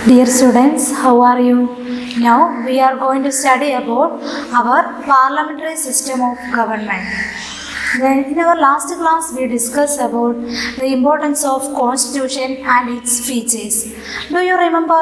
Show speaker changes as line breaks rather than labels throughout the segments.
Dear students, how are you? Now we are going to study about our parliamentary system of government. Then in our last class we discussed about the importance of constitution and its features. Do you remember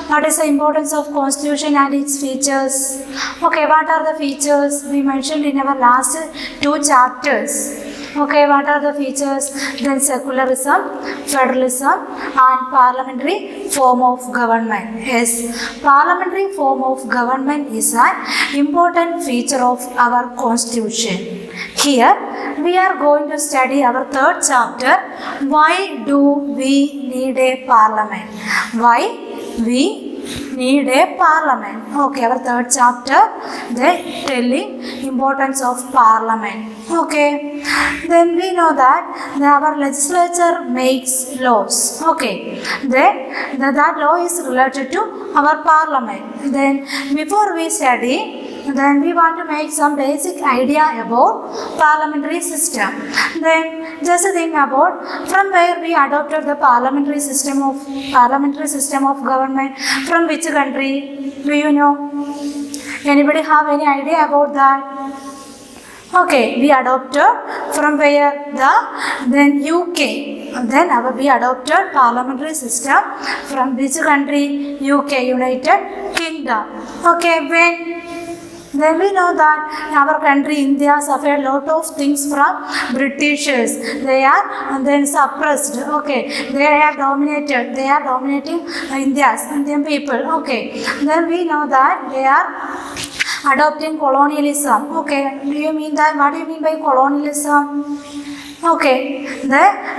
what is the importance of constitution and its features? Okay, what are the features we mentioned in our last two chapters? Okay, what are the features? Then secularism, federalism and parliamentary form of government. Yes, parliamentary form of government is an important feature of our constitution. Here we are going to study our third chapter. Why do we need a parliament? Why we need a parliament? Okay, our third chapter, they telling importance of parliament. Okay, then we know that our legislature makes laws. Okay, then that law is related to our parliament. Then before we study, then we want to make some basic idea about parliamentary system. Then just think about from where we adopted the parliamentary system of government. From which country? Do you know? Anybody have any idea about that? Okay, we adopted from where? Then UK. Then we adopted parliamentary system from which country? UK, United Kingdom. Okay, when? Then we know that our country India suffered lot of things from Britishers. They are then suppressed. Okay, they are dominated. They are dominating Indian people. Okay, then we know that they are adopting colonialism. Okay, do you mean that? What do you mean by colonialism? Okay,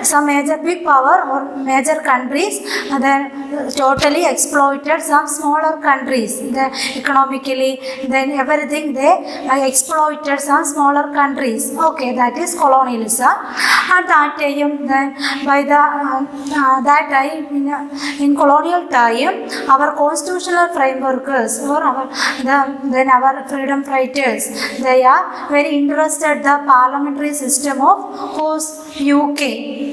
some major big power or major countries then totally exploited some smaller countries. Then economically, then everything they exploited some smaller countries. Okay, that is colonialism. At that time, then by that time in colonial time, our constitutional frameworkers or our freedom fighters, they are very interested the parliamentary system of UK.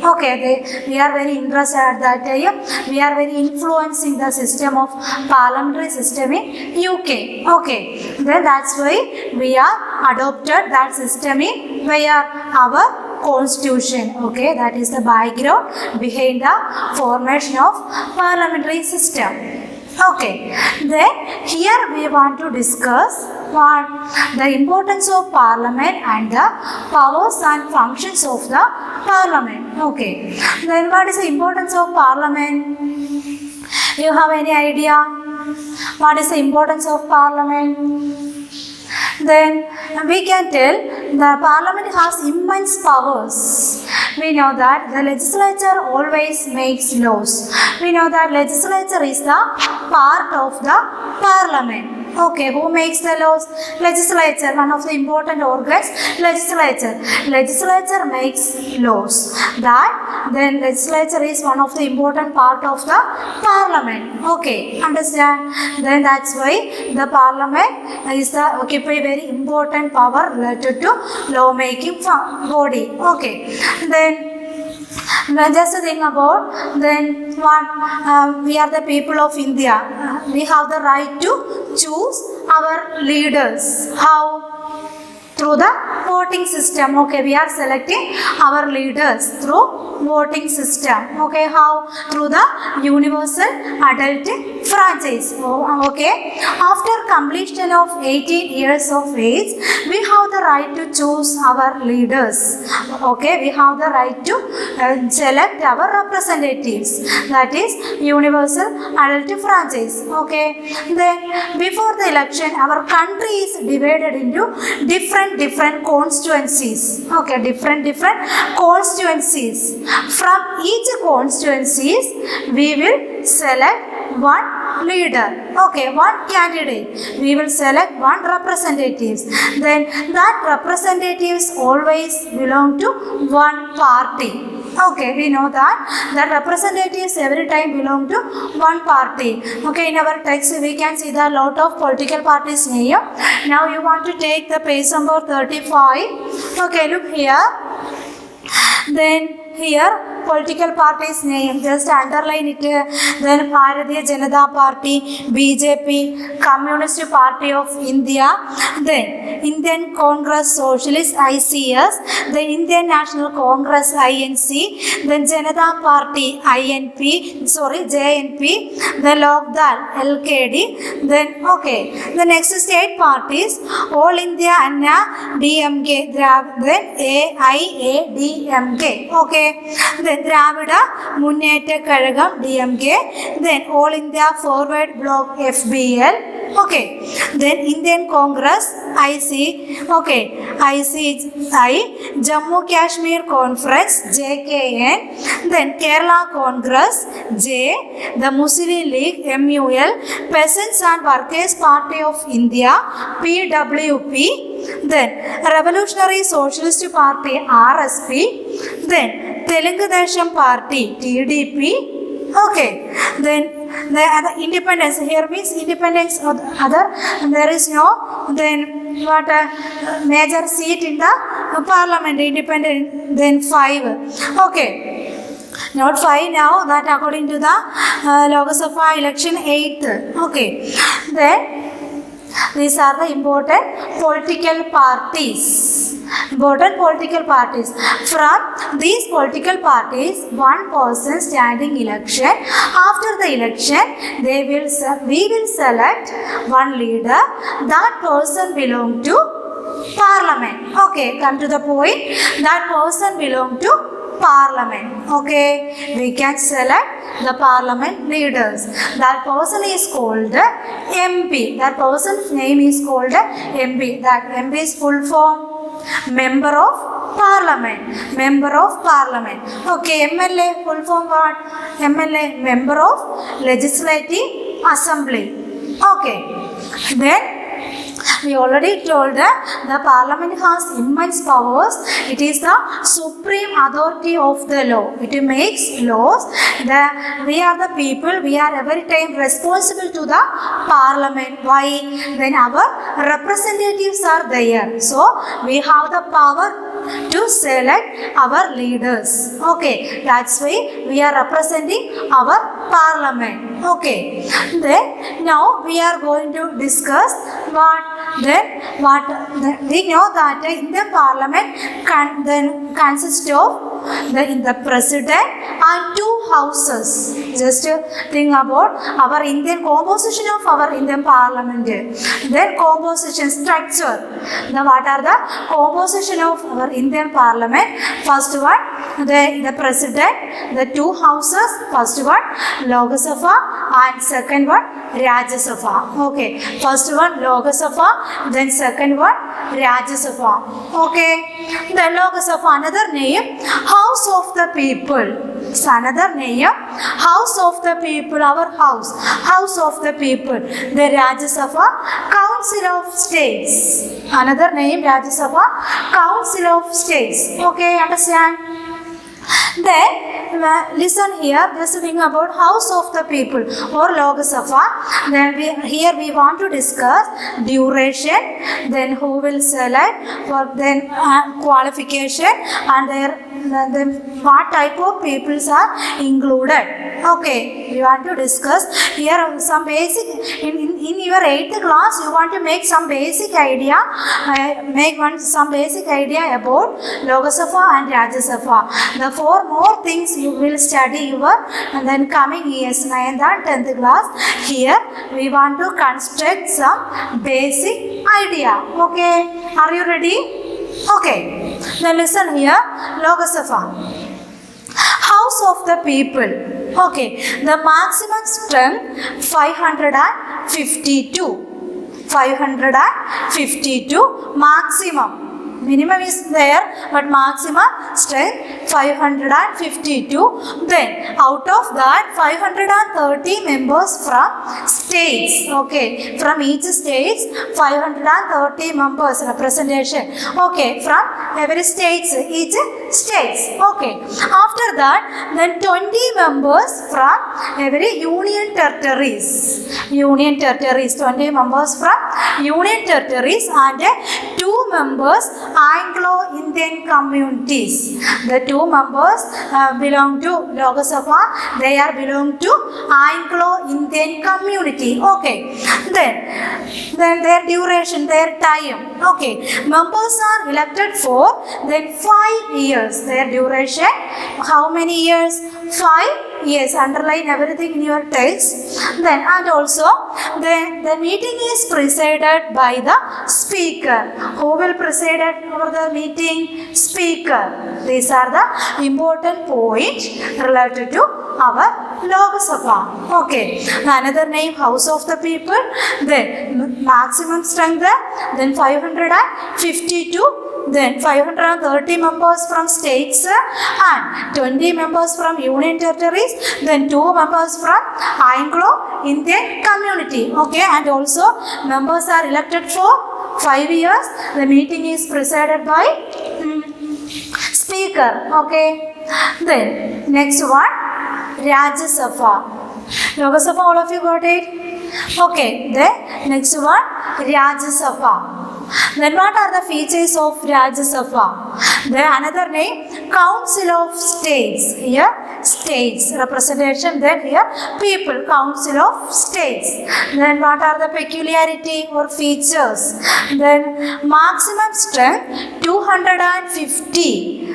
Okay, we are very interested at that time. We are very influencing the system of parliamentary system in UK. Okay, then that's why we are adopted that system in where our constitution. Okay, that is the background behind the formation of parliamentary system. Okay, then here we want to discuss what the importance of parliament and the powers and functions of the parliament. Okay, then what is the importance of parliament? You have any idea? What is the importance of parliament? Then we can tell the parliament has immense powers. We know that the legislature always makes laws. We know that legislature is the part of the parliament. Okay, who makes the laws? Legislature, one of the important organs, legislature. Legislature makes laws. That then legislature is one of the important part of the parliament. Okay, understand? Then that's why the parliament is the occupy very important power related to law making body. Okay, then just think about then what we are the people of India. We have the right to choose our leaders. How? Through the voting system. Okay, we are selecting our leaders through voting system. Okay, how? Through the universal adult franchise. Okay, after completion of 18 years of age, we have the right to choose our leaders. Okay, we have the right to select our representatives. That is universal adult franchise. Okay, then before the election, our country is divided into different constituencies. Okay, different constituencies. From each constituencies, we will select one leader. Okay, one candidate. We will select one representatives. Then that representatives always belong to one party. Okay, we know that representatives every time belong to one party. Okay, in our text we can see the lot of political parties name. Now you want to take the page number 35. Okay, look here. Then here political party's name, just underline it. Then Bharatiya Janata Party, BJP, Communist Party of India, then Indian Congress Socialist ICS, the Indian National Congress INC, then Janata Party JNP, then Lokdal LKD, then the next state parties, All India Anna DMK, then AIADMK, then Dravida Muneta Karagam DMK, then All India Forward Bloc FBL, then Indian Congress ICI, Jammu Kashmir Conference JKN, then Kerala Congress J, the Muslim League MUL, Peasants and Workers Party of India PWP, then Revolutionary Socialist Party RSP, then Telugu Desam Party TDP, then the other independence here means independence of other, there is no then what a major seat in the parliament, independent, then 5. Not 5 now, that according to the Lok Sabha election 8th. Then these are the important political parties. From these political parties, one person standing election. After the election, we will select one leader. That person belong to parliament. Come to the point. That person belong to parliament. We can select the parliament leaders. That person is called MP. That person's name is called MP. That MP is full form. Member of Parliament. MLA, full form what? MLA, Member of Legislative Assembly. Then we already told that the Parliament has immense powers. It is the supreme authority of the law. It makes laws. We are the people. We are every time responsible to the Parliament. Why? Then our representatives are there. So we have the power to select our leaders. That's why we are representing our Parliament. Then now we are going to discuss we know that Indian Parliament consists of the President and 2 houses. Just think about our Indian composition of our Indian Parliament. Then composition structure. What are the composition of our Indian Parliament? First one, the President, the 2 houses. First one, Lok Sabha, and second one, Rajya Sabha. First one, Lok Sabha, then second one, Rajya Sabha. Then Lok Sabha, another name, House of the People. So another name, House of the People, our House of the People. The Rajya Sabha, Council of States. Another name, Rajya Sabha, Council of States. Understand? Then listen here, just think about House of the People or Lok Sabha. Then here we want to discuss duration, then who will select, then qualification, and then what type of peoples are included. We want to discuss here some basic, in your 8th class you want to make some basic idea, some basic idea about Lok Sabha and Rajya Sabha. The 4 more things you will study and then coming years 9th and 10th class. Here we want to construct some basic idea. Are you ready? Then listen here, Lok Sabha, House of the People. The maximum strength 552. 552 maximum. Minimum is there, but maximum strength 552. Then out of that 530 members from states. From each states 530 members representation. From every states, each states. After that, then 20 members from every union territories. 20 members from union territories, and 2 two members Anglo-Indian communities. The two members belong to Lok Sabha. They are belong to Anglo-Indian community. Okay. Then their duration, their time. Okay. Members are elected for then 5 years. Their duration, how many years? 5 years. Underline everything in your text. Then and also the meeting is presided by the speaker. Who will preside over the meeting? Speaker. These are the important points related to our Lok Sabha. Okay. Another name, House of the People. Then maximum strength, then 552. Then 530 members from states and 20 members from union territories. Then 2 members from Anglo-Indian community. Okay, and also members are elected for 5 years. The meeting is presided by speaker. Okay. Then next one, Rajya Sabha. Lok Sabha, all of you got it? Okay. Then next one, Rajya Sabha. Then what are the features of Rajya Sabha? Then another name, Council of States. Here states representation, then here people, Council of States. Then what are the peculiarity or features? Then maximum strength 250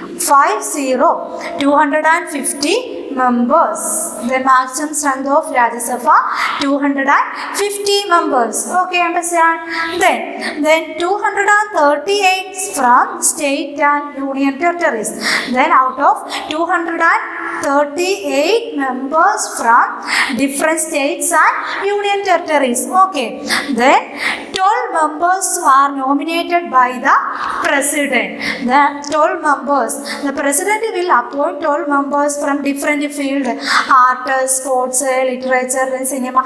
members. The maximum strength of Rajya Sabha 250 members. Okay, understand? Then 238 from state and union territories. Then out of 238 members from different states and union territories. Okay. Then 12 members are nominated by the president. The 12 members. The president will appoint 12 members from different field, art, sports, literature, and cinema.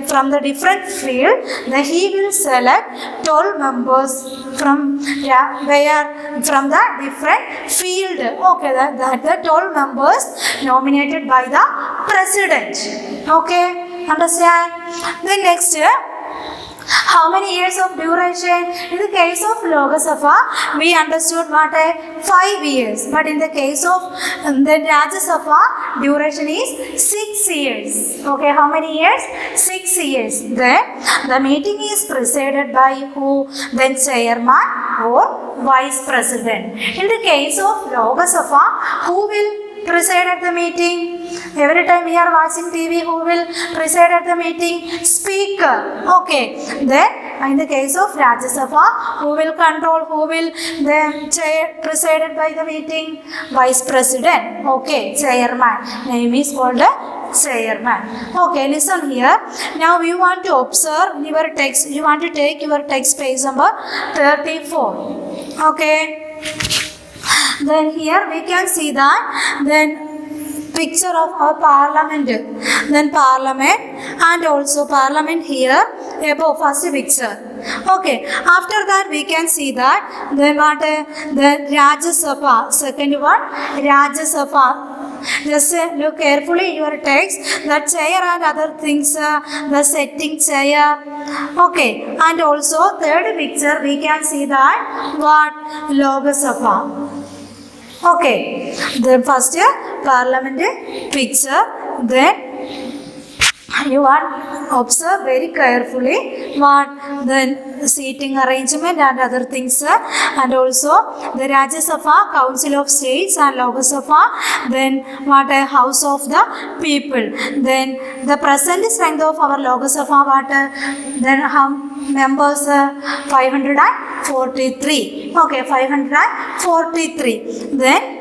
From the different field, then he will select 12 members from from the different field. Okay, that the 12 members nominated by the president. Okay, understand? Then next, how many years of duration? In the case of Lok Sabha, we understood what 5 years. But in the case of the Rajya Sabha, duration is 6 years. Okay, how many years? 6 years. Then the meeting is presided by who? Then chairman or vice president. In the case of Lok Sabha, who will preside at the meeting? Every time we are watching TV, who will preside at the meeting? Speaker. Okay. Then in the case of Rajya Sabha, who will control, who will then presided by the meeting? Vice president. Okay. Chairman. Name is called chairman. Okay, listen here. Now you want to observe your text. You want to take your text page number 34. Okay. Then here we can see that then picture of our parliament. Then parliament and also parliament here above first picture. Okay. After that we can see that then what the Rajya Sabha. Second one, Rajya Sabha. Just look carefully your text. The chair and other things, the setting chair. Okay. And also third picture we can see that what Lok Sabha. Okay, the first parliament picture, then you want observe very carefully what the seating arrangement and other things, and also the Rajya Sabha, Council of States, and Lok Sabha, then what a House of the People. Then the present strength of our Lok Sabha, what then how members 543. Okay, 543. Then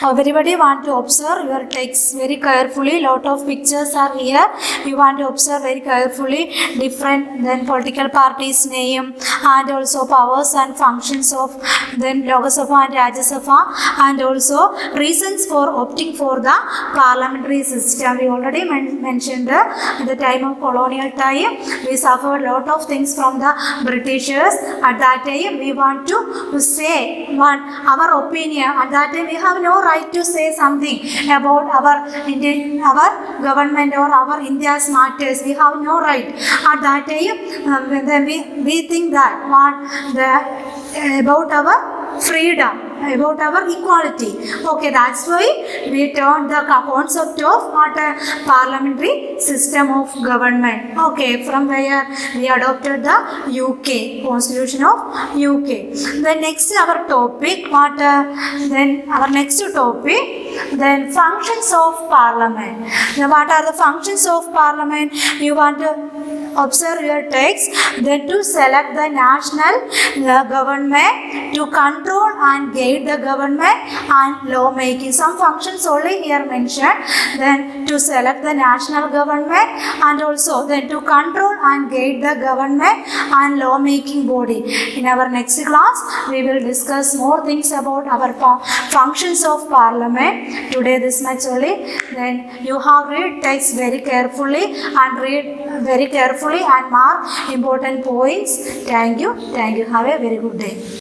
everybody want to observe your text very carefully. Lot of pictures are here. You want to observe very carefully different then political parties name and also powers and functions of then Lok Sabha and Rajya Sabha, and also reasons for opting for the parliamentary system. We already mentioned at the time of colonial time we suffered lot of things from the Britishers. At that time we want to say our opinion. At that time we have no right to say something about our our government or our India's matters. We have no right. At that time, then we think that about our freedom, about our equality. Okay, that's why we turned the concept of what a parliamentary system of government. Okay, from where we adopted the UK Constitution of UK. Then next our topic, then functions of parliament. Now, what are the functions of parliament? You want to observe your text. Then to select the national government, to control and guide the government and law making. Some functions only here mentioned. Then to select the national government and also then to control and guide the government and law making body. In our next class, we will discuss more things about our functions of parliament. Today this much only. Then you have read text very carefully and mark important points. Thank you. Have a very good day.